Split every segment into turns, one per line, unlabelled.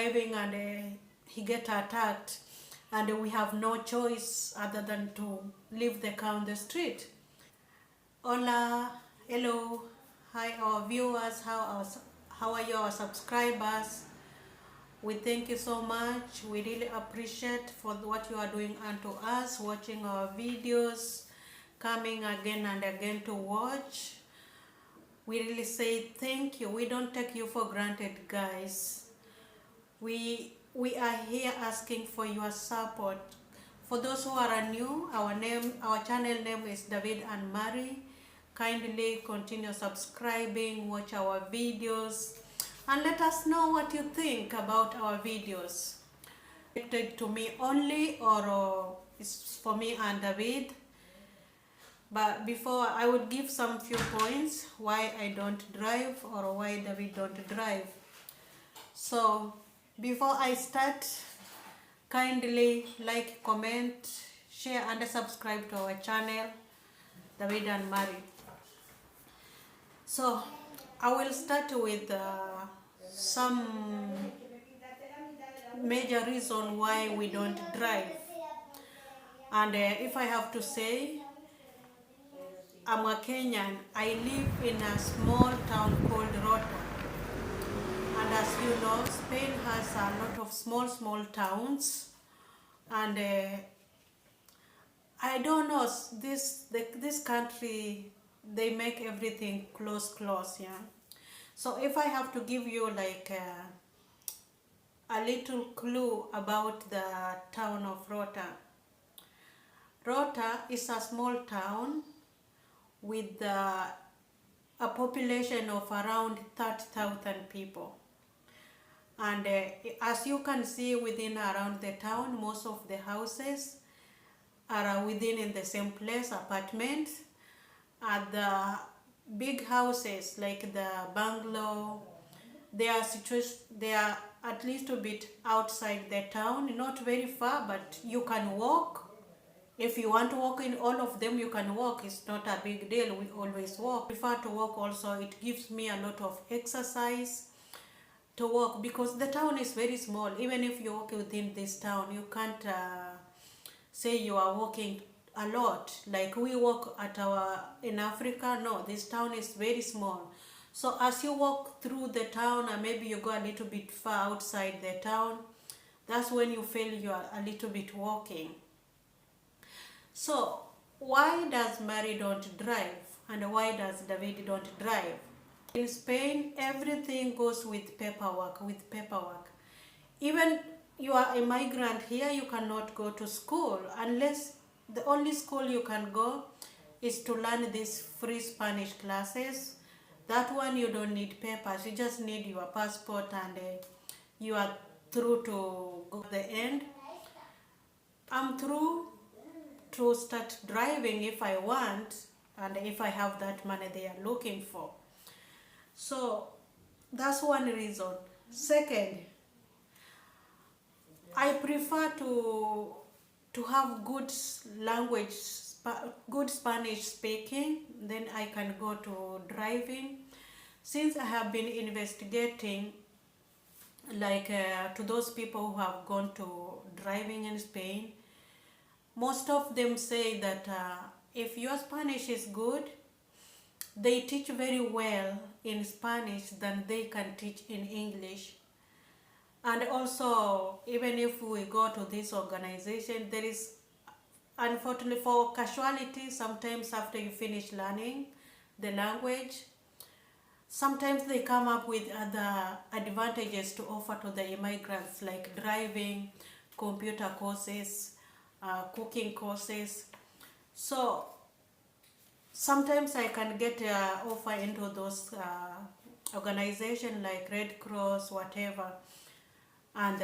driving and he get attacked, and we have no choice other than to leave the car on the street. Hola, hello, hi our viewers, how are you, our subscribers? We thank you so much. We really appreciate for what you are doing unto us, watching our videos, coming again and again to watch. We really say thank you. We don't take you for granted, guys. We are here asking for your support. For those who are new, our channel name is David and Mary. Kindly continue subscribing, watch our videos, and let us know what you think about our videos. Related to me only, or it's for me and David. But before, I would give some few points why I don't drive or why David don't drive. So before I start, kindly like, comment, share and subscribe to our channel, David and Mary. So I will start with some major reason why we don't drive. And if I have to say, I'm a Kenyan. I live in a small town called Rota. And as you know, Spain has a lot of small towns. And I don't know, this country, they make everything close, yeah. So if I have to give you like a little clue about the town of Rota. Rota is a small town with a population of around 30,000 people. And as you can see within around the town, most of the houses are within in the same place, apartments. The big houses like the bungalow, they are at least a bit outside the town, not very far, but you can walk. If you want to walk in all of them, you can walk. It's not a big deal. We always walk. I prefer to walk also. It gives me a lot of exercise to walk because the town is very small. Even if you walk within this town, you can't say you are walking a lot. Like we walk in Africa. No, this town is very small. So as you walk through the town and maybe you go a little bit far outside the town, that's when you feel you are a little bit walking. So why does Mary don't drive and why does David don't drive? In Spain, everything goes with paperwork, Even you are a migrant here, you cannot go to school unless the only school you can go is to learn these free Spanish classes. That one you don't need papers, you just need your passport and you are through to go to the end. I'm through to start driving if I want and if I have that money they are looking for. So that's one reason. Second, I prefer to have good language, good Spanish speaking, then I can go to driving. Since I have been investigating like to those people who have gone to driving in Spain, most of them say that if your Spanish is good, they teach very well in Spanish than they can teach in English. And also, even if we go to this organization, there is, unfortunately, for casualty, sometimes after you finish learning the language, sometimes they come up with other advantages to offer to the immigrants, like driving, computer courses, cooking courses. So sometimes I can get offer into those organizations like Red Cross, whatever. And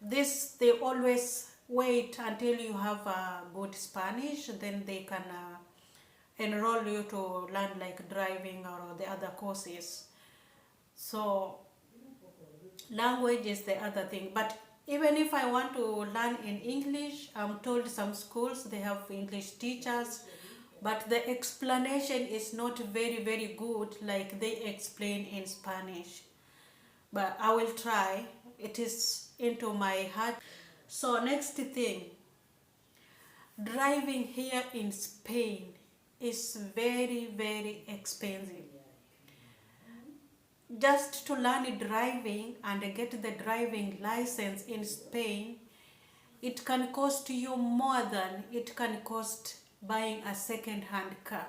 they always wait until you have good Spanish, then they can enroll you to learn like driving or the other courses. So language is the other thing. But even if I want to learn in English, I'm told some schools they have English teachers, but the explanation is not very good like they explain in Spanish. But I will try. it is into my heart. So next thing, driving here in Spain is very, very expensive. Just to learn driving and get the driving license in Spain, it can cost you more than it can cost buying a second-hand car.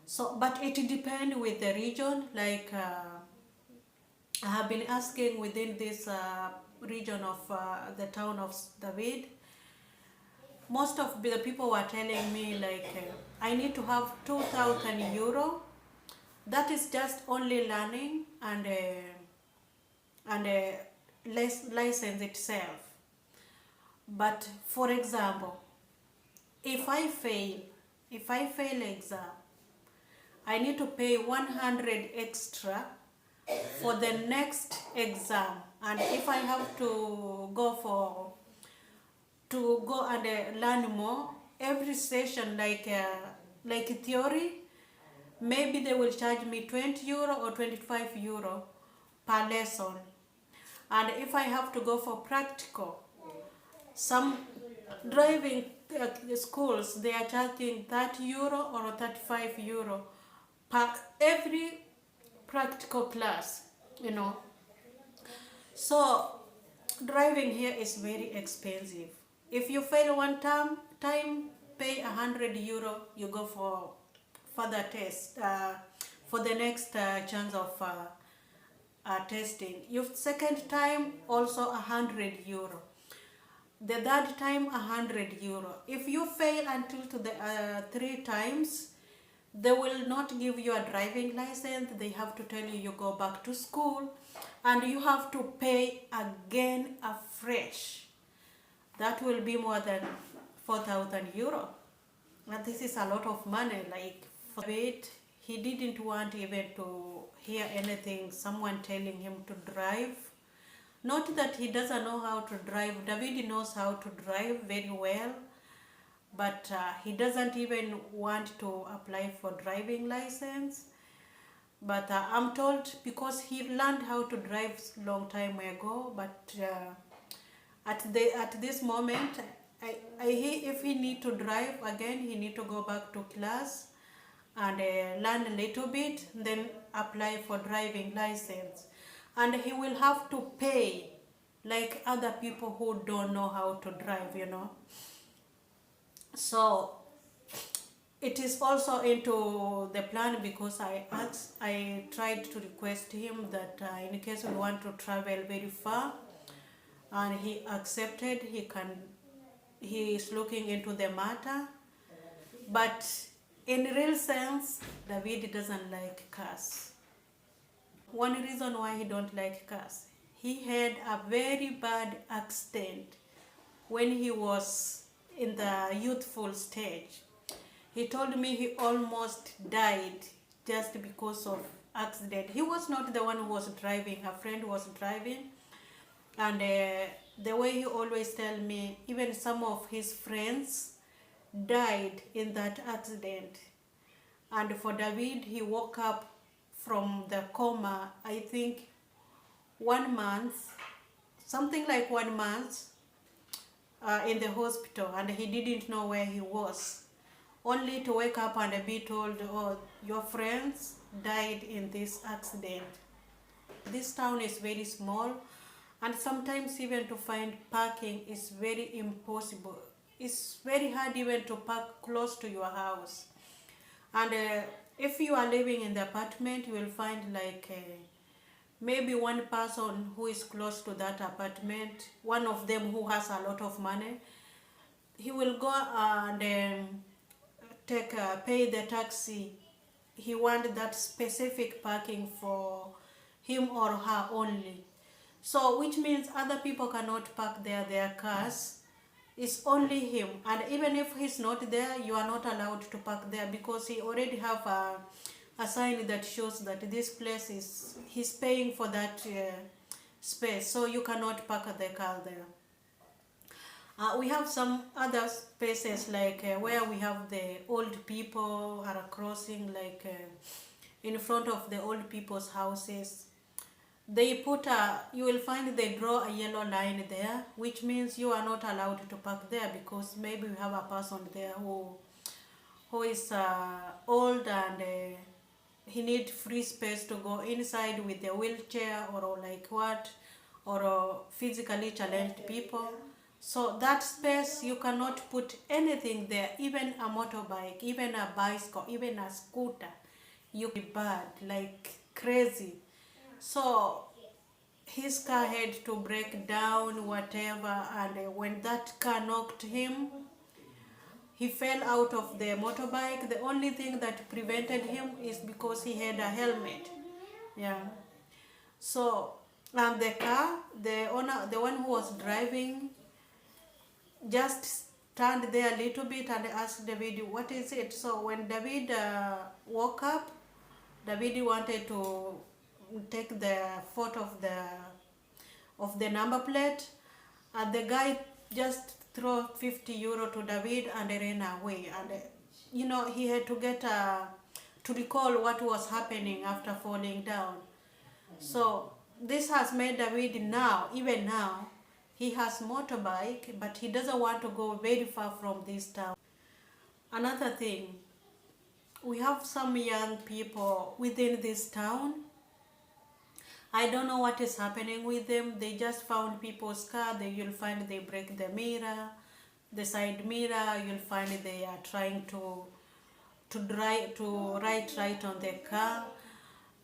So, but it depends with the region. Like I have been asking within this region of the town of David, most of the people were telling me like I need to have 2,000 euro. That is just only learning and license itself. But for example, if I fail exam, I need to pay 100 extra for the next exam. And if I have to go and learn more, every session like theory, maybe they will charge me 20 euro or 25 euro per lesson. And if I have to go for practical, some driving schools, they are charging 30 euro or 35 euro per every practical class, you know. So driving here is very expensive. If you fail one time, pay 100 euro, you go for further test, for the next chance of testing. Your second time, also 100 euro. The third time, 100 euro. If you fail until to the 3 times, they will not give you a driving license. They have to tell you go back to school and you have to pay again afresh. That will be more than 4,000 euro. And this is a lot of money. Like for it, he didn't want even to hear anything, someone telling him to drive. Not that he doesn't know how to drive. David knows how to drive very well, but he doesn't even want to apply for driving license. But I'm told because he learned how to drive long time ago, but at this moment, if he need to drive again, he need to go back to class and learn a little bit, then apply for driving license. And he will have to pay like other people who don't know how to drive, you know. So it is also into the plan because I tried to request him that in case we want to travel very far, and he accepted. He is looking into the matter, but in real sense, David doesn't like cars. One reason why he don't like cars, he had a very bad accident when he was in the youthful stage. He told me he almost died just because of accident. He was not the one who was driving, a friend was driving. And the way he always tell me, even some of his friends died in that accident. And for David, he woke up from the coma, I think 1 month, something like 1 month in the hospital, and he didn't know where he was. Only to wake up and be told, oh, your friends died in this accident. This town is very small, and sometimes even to find parking is very impossible. It's very hard even to park close to your house. And if you are living in the apartment, you will find like maybe one person who is close to that apartment, one of them who has a lot of money. He will go and pay the taxi. He wants that specific parking for him or her only. So which means other people cannot park their cars. It's only him, and even if he's not there, you are not allowed to park there because he already have a sign that shows that this place is, he's paying for that space, so you cannot park the car there. We have some other spaces like where we have the old people are crossing, like in front of the old people's houses. They put a, you will find they draw a yellow line there, which means you are not allowed to park there, because maybe we have a person there who is old, and he need free space to go inside with a wheelchair, or like what, or physically challenged people. So that space you cannot put anything there, even a motorbike, even a bicycle, even a scooter. You be bad, like crazy. So his car had to break down, whatever, and when that car knocked him, he fell out of the motorbike. The only thing that prevented him is because he had a helmet. Yeah. So, and the car, the owner, the one who was driving, just stand there a little bit and asked David, "What is it?" So when David woke up, David wanted to take the photo of the number plate, and the guy just threw 50 euro to David and ran away. And he had to get to recall what was happening after falling down. So this has made David now, even now, he has motorbike, but he doesn't want to go very far from this town. Another thing, we have some young people within this town. I don't know what is happening with them. They just found people's car. You'll find they break the mirror, the side mirror. You'll find they are trying to drive to right on the car.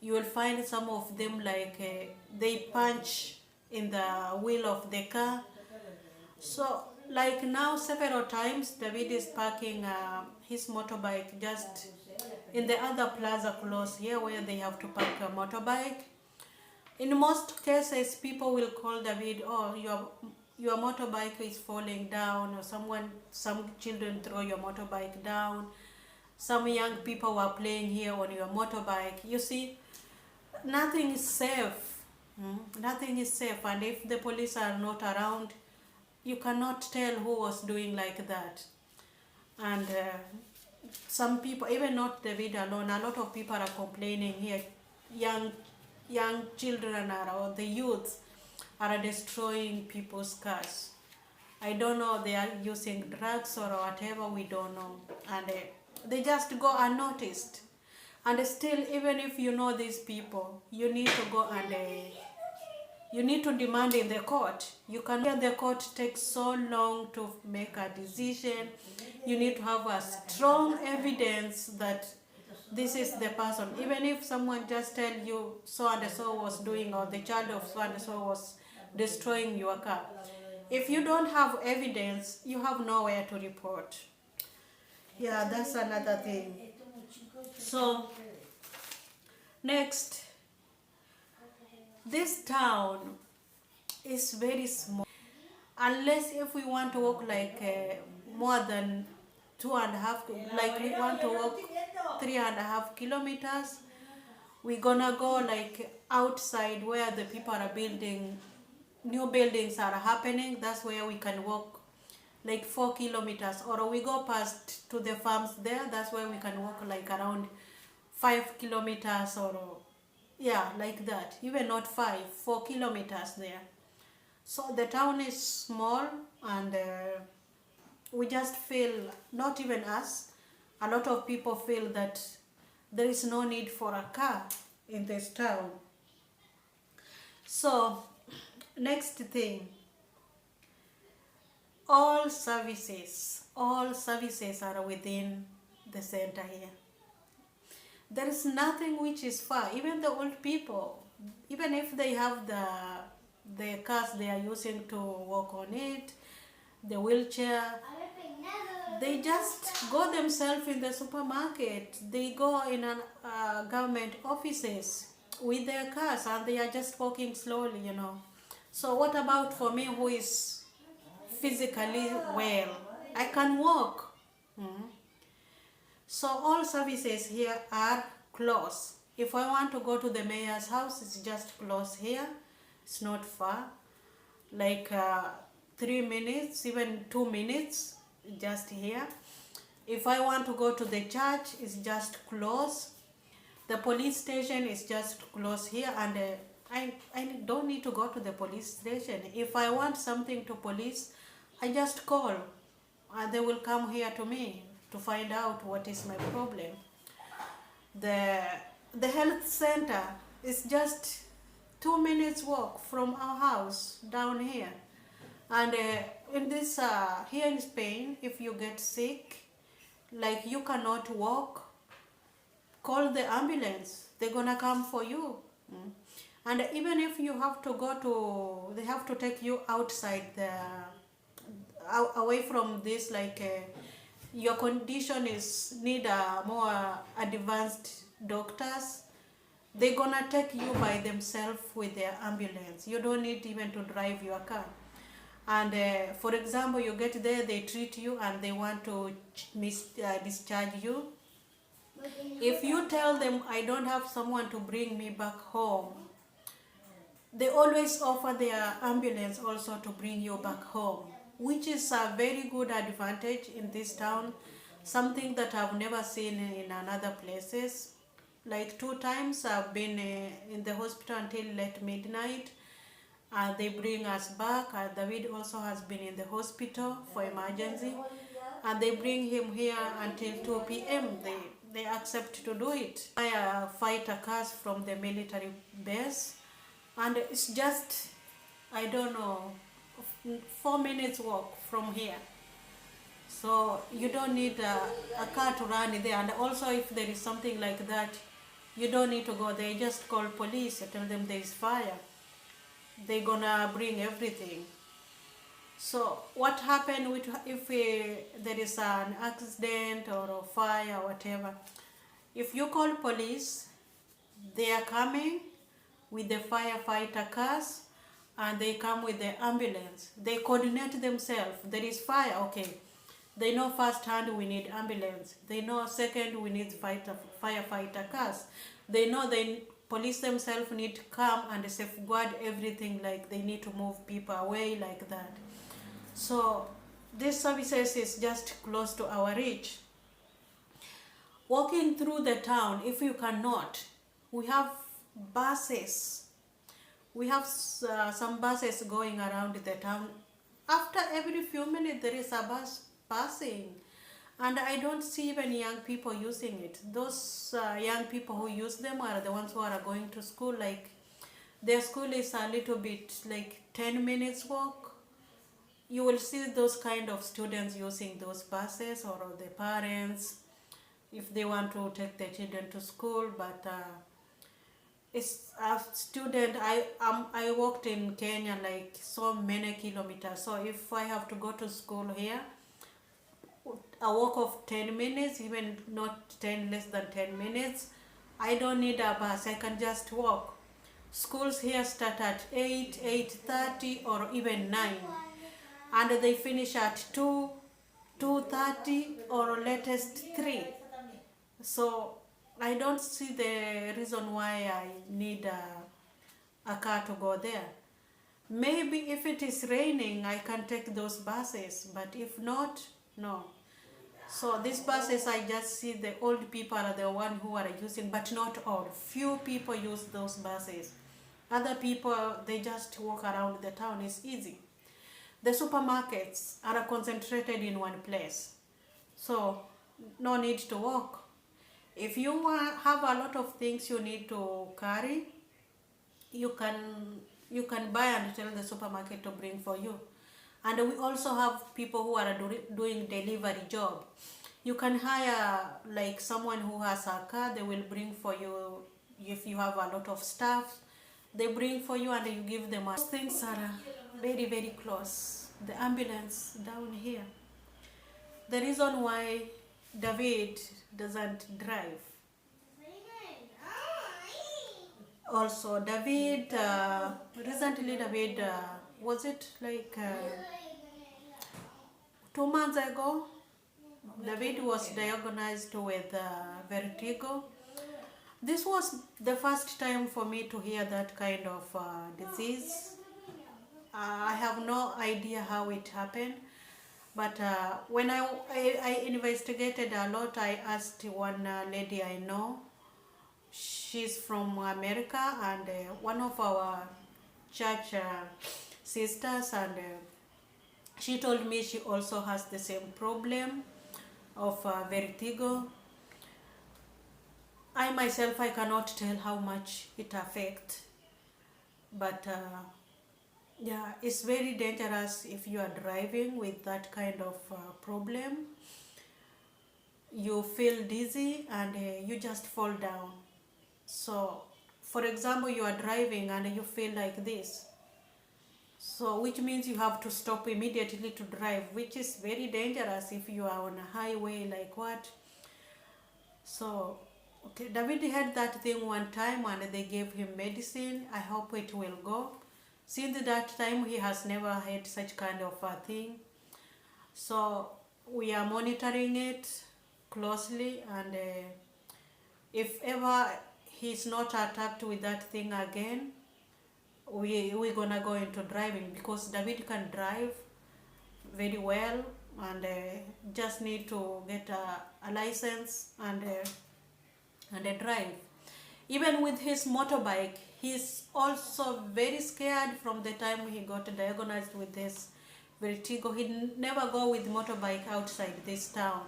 You will find some of them like they punch in the wheel of the car. So like now several times David is parking his motorbike just in the other plaza close here where they have to park a motorbike. In most cases, people will call David, "Oh, your motorbike is falling down," or some children throw your motorbike down. Some young people were playing here on your motorbike. You see, nothing is safe. Nothing is safe, and if the police are not around, you cannot tell who was doing like that. And some people, even not David alone, a lot of people are complaining here. Young children or the youth are destroying people's cars. I don't know, they are using drugs or whatever, we don't know. And they just go unnoticed. And still, even if you know these people, you need to go and you need to demand in the court. You can hear the court takes so long to make a decision. You need to have a strong evidence that this is the person. Even if someone just tell you so and so was doing, or the child of so and so was destroying your car, if you don't have evidence, you have nowhere to report. Yeah, that's another thing. So next, this town is very small. Unless if we want to walk like more than 2.5, like we want to walk 3.5 kilometers, we're gonna go like outside where the people are building, new buildings are happening. That's where we can walk like 4 kilometers, or we go past to the farms there. That's where we can walk like around 5 kilometers, or yeah, like that. Even not 4 kilometers there. So the town is small, and we just feel, not even us, a lot of people feel that there is no need for a car in this town. So next thing, all services are within the center here. There is nothing which is far. Even the old people, even if they have the cars they are using to walk on it, the wheelchair, they just go themselves in the supermarket. They go in government offices with their cars, and they are just walking slowly. So what about for me, who is physically well? I can walk. So all services here are close. If I want to go to the mayor's house, it's just close here. It's not far, like 3 minutes, even 2 minutes, just here. If I want to go to the church, it's just close. The police station is just close here, and I don't need to go to the police station. If I want something to police, I just call and they will come here to me to find out what is my problem. The the health center is just 2 minutes walk from our house down here. And in this here in Spain, if you get sick, like you cannot walk, call the ambulance. They're gonna come for you. Mm. And even if you have to go to, they have to take you outside the away from this, like your condition is need a more advanced doctors. They're gonna take you by themselves with their ambulance. You don't need even to drive your car. And for example, you get there, they treat you and they want to discharge you. If you tell them I don't have someone to bring me back home, they always offer their ambulance also to bring you back home, which is a very good advantage in this town, something that I've never seen in another places. Like 2 times I've been in the hospital until late midnight. They bring us back. David also has been in the hospital for emergency, and they bring him here until 2 p.m. They accept to do it. I fight a cars from the military base, and it's just, I don't know, 4 minutes walk from here. So you don't need a car to run there. And also, if there is something like that, you don't need to go there. Just call police and tell them there is fire. They're gonna bring everything. So what happened with if there is an accident or a fire or whatever? If you call police, they are coming with the firefighter cars, and they come with the ambulance. They coordinate themselves. There is fire, okay. They know first hand we need ambulance. They know second we need firefighter cars. They know they police themselves need to come and safeguard everything, like they need to move people away like that. So this services is just close to our reach. Walking through the town, if you cannot, we have buses. We have some buses going around the town. After every few minutes there is a bus passing, and I don't see even young people using it. Those young people who use them are the ones who are going to school. Like their school is a little bit like 10 minutes walk. You will see those kind of students using those buses, or the parents if they want to take their children to school. But it's a student. I walked in Kenya like so many kilometers. So if I have to go to school here, a walk of 10 minutes, even not 10, less than 10 minutes. I don't need a bus. I can just walk. Schools here start at 8, 8:30, or even 9. And they finish at 2, 2:30, or latest 3. So I don't see the reason why I need a car to go there. Maybe if it is raining, I can take those buses, but if not, no. So these buses, I just see the old people are the one who are using, but not all. Few people use those buses. Other people, they just walk around the town. It's easy. The supermarkets are concentrated in one place, so no need to walk. If you have a lot of things you need to carry, you can buy and tell the supermarket to bring for you. And we also have people who are doing delivery job. You can hire like someone who has a car. They will bring for you. If you have a lot of stuff, they bring for you and you give them. Those things are very, very close. The ambulance down here. The reason why David doesn't drive. Also, David, recently David, was it like 2 months ago, David was diagnosed with vertigo. This was the first time for me to hear that kind of disease. I have no idea how it happened, but when I investigated a lot, I asked one lady I know She's from America, and one of our church sisters, and she told me she also has the same problem of vertigo. I myself, I cannot tell how much it affects, but yeah, it's very dangerous if you are driving with that kind of problem. You feel dizzy and you just fall down. So, for example, you are driving and you feel like this. So, which means you have to stop immediately to drive, which is very dangerous if you are on a highway, like what. So, okay, David had that thing one time and they gave him medicine. I hope it will go. Since that time, he has never had such kind of a thing. So, we are monitoring it closely, and if ever he's not attacked with that thing again, we're gonna go into driving, because David can drive very well, and just need to get a license and a drive. Even with his motorbike, he's also very scared from the time he got diagnosed with this vertigo. He never go with motorbike outside this town.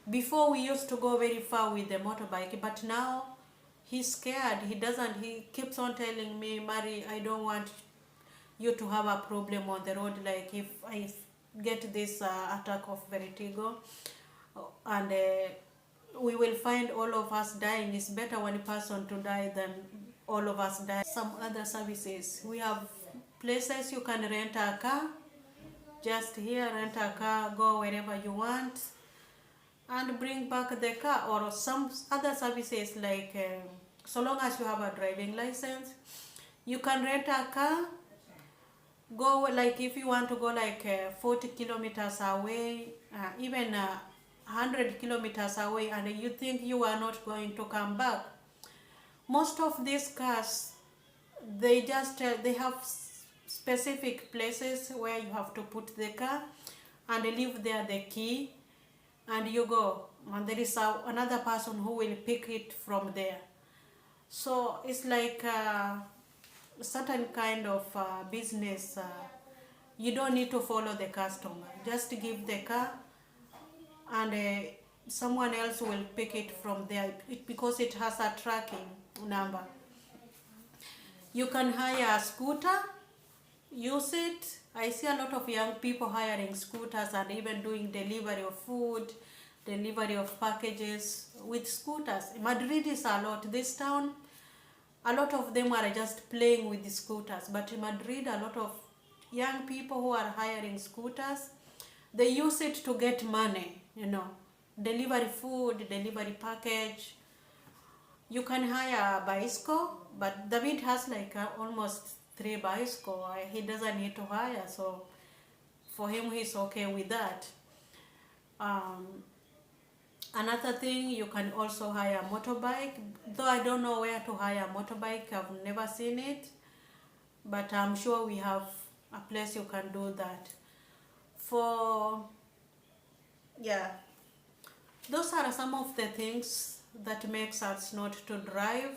Before we used to go very far with the motorbike, but now he's scared. He keeps on telling me, Mary, I don't want you to have a problem on the road, like if I get this attack of vertigo, and we will find all of us dying. It's better one person to die than all of us die. Some other services, we have places you can rent a car. Just here, rent a car, go wherever you want, and bring back the car. Or some other services, like so long as you have a driving license, you can rent a car, go, like if you want to go like 40 kilometers away, even 100 kilometers away, and you think you are not going to come back. Most of these cars, they just they have specific places where you have to put the car and leave there the key, and you go, and there is another person who will pick it from there. So it's like a certain kind of business. You don't need to follow the customer, just give the car, and someone else will pick it from there, because it has a tracking number. You can hire a scooter, use it. I see a lot of young people hiring scooters and even doing delivery of food, delivery of packages with scooters. Madrid is a lot. This town, a lot of them are just playing with the scooters. But in Madrid, a lot of young people who are hiring scooters, they use it to get money, delivery food, delivery package. You can hire a bicycle, but David has like almost 3 bicycles. He doesn't need to hire, so for him, he's okay with that. Another thing, you can also hire a motorbike, though I don't know where to hire a motorbike. I've never seen it, but I'm sure we have a place you can do that. Yeah, those are some of the things that makes us not to drive.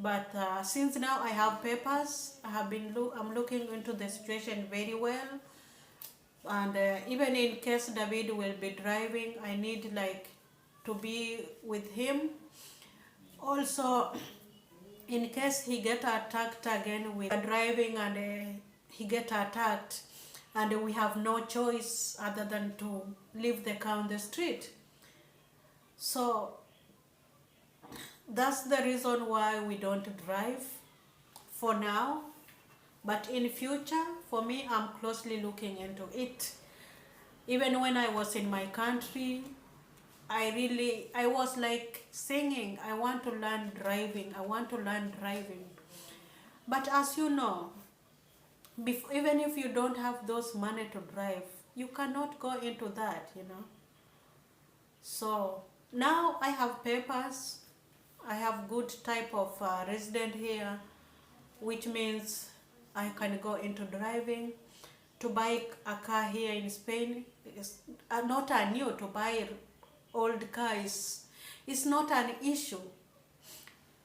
But since now I have papers, I'm looking into the situation very well, and even in case David will be driving, I need like to be with him. Also, in case he get attacked again with driving, and he get attacked, and we have no choice other than to leave the car on the street. So that's the reason why we don't drive for now. But in future, for me, I'm closely looking into it. Even when I was in my country, I was like singing, I want to learn driving, I want to learn driving. But as you know, even if you don't have those money to drive, you cannot go into that. So now I have papers, I have good type of resident here, which means I can go into driving. To buy a car here in Spain is not a new. To buy old car is not an issue.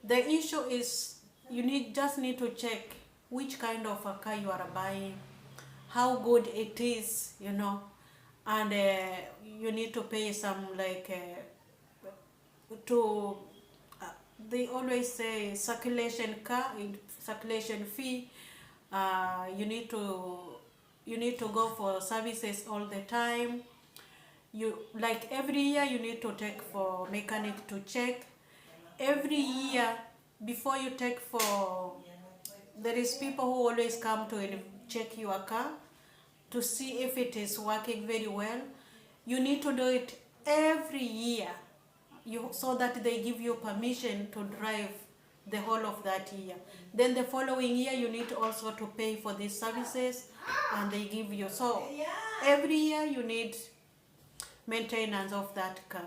The issue is you just need to check which kind of a car you are buying, how good it is, and you need to pay some like to uh, they always say circulation fee. You need to go for services all the time. You like every year you need to take for mechanic to check every year before you take for. There is people who always come to check your car to see if it is working very well. You need to do it every year, so that they give you permission to drive the whole of that year. Then the following year you need also to pay for these services, and they give you. So every year you need maintenance of that car.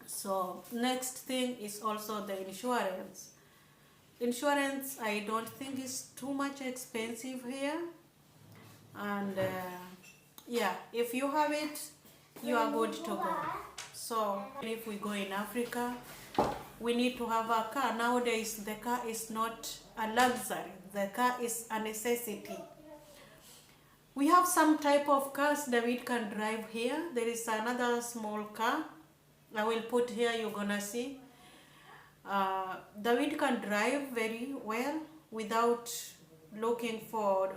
So next thing is also the insurance. Insurance, I don't think is too much expensive here, and yeah, if you have it, you are good to go. So if we go in Africa, we need to have a car. Nowadays the car is not a luxury, the car is a necessity. We have some type of cars David can drive here. There is another small car I will put here, you're gonna see. David can drive very well without looking for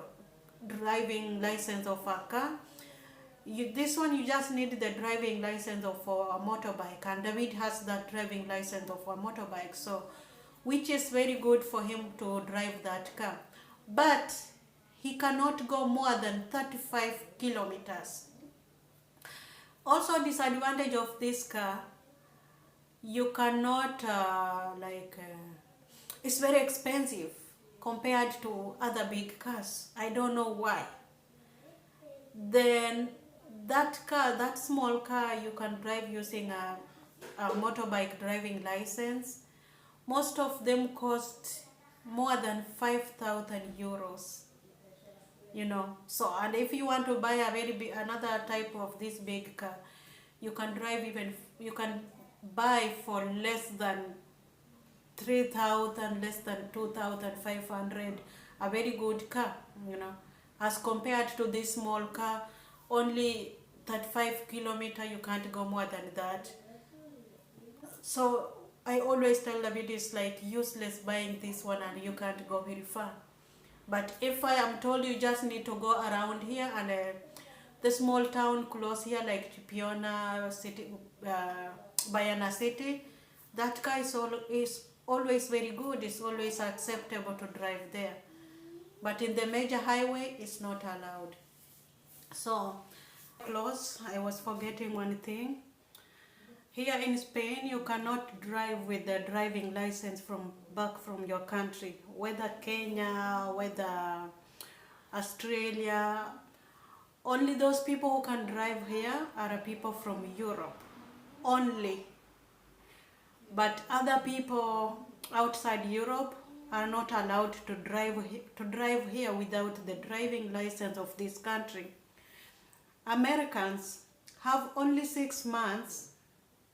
driving license of a car. This one you just need the driving license of a motorbike, and David has that driving license of a motorbike, so which is very good for him to drive that car. But he cannot go more than 35 kilometers. Also, disadvantage of this car, you cannot it's very expensive compared to other big cars. I don't know why. Then that small car you can drive using a motorbike driving license. Most of them cost more than 5,000 euros. So, and if you want to buy a very big, another type of this big car, you can buy for less than 3,000, less than 2,500, a very good car, as compared to this small car, only 35 kilometer, you can't go more than that. So I always tell David it's like useless buying this one, and you can't go very far. But if I am told you just need to go around here, and the small town close here like Chipiona city, Bayana city, that car is always very good. It's always acceptable to drive there. But in the major highway, it's not allowed. So close, I was forgetting one thing. Here in Spain, you cannot drive with the driving license back from your country, whether Kenya, whether Australia. Only those people who can drive here are people from Europe, only. But other people outside Europe are not allowed to drive here without the driving license of this country. Americans have only 6 months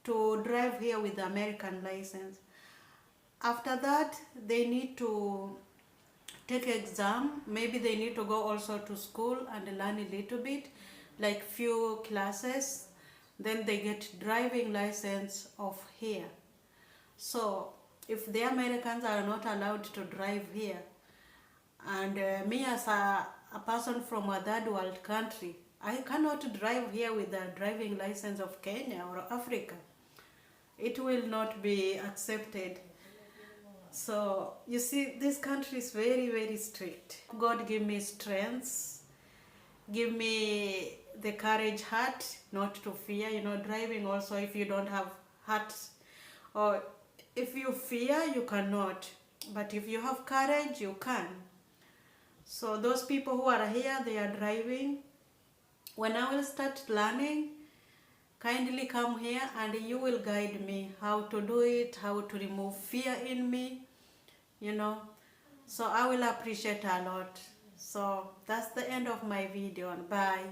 to drive here with the American license. After that, they need to take exam. Maybe they need to go also to school and learn a little bit, like few classes. Then they get driving license of here. So if the Americans are not allowed to drive here, and me as a person from a third world country, I cannot drive here with the driving license of Kenya or Africa. It will not be accepted. So you see, this country is very, very strict. God give me strength, give me the courage, heart, not to fear. Driving also, if you don't have heart, or if you fear, you cannot. But if you have courage, you can. So those people who are here, they are driving. When I will start learning, kindly come here and you will guide me how to do it, how to remove fear in me, So I will appreciate a lot. So that's the end of my video, and bye.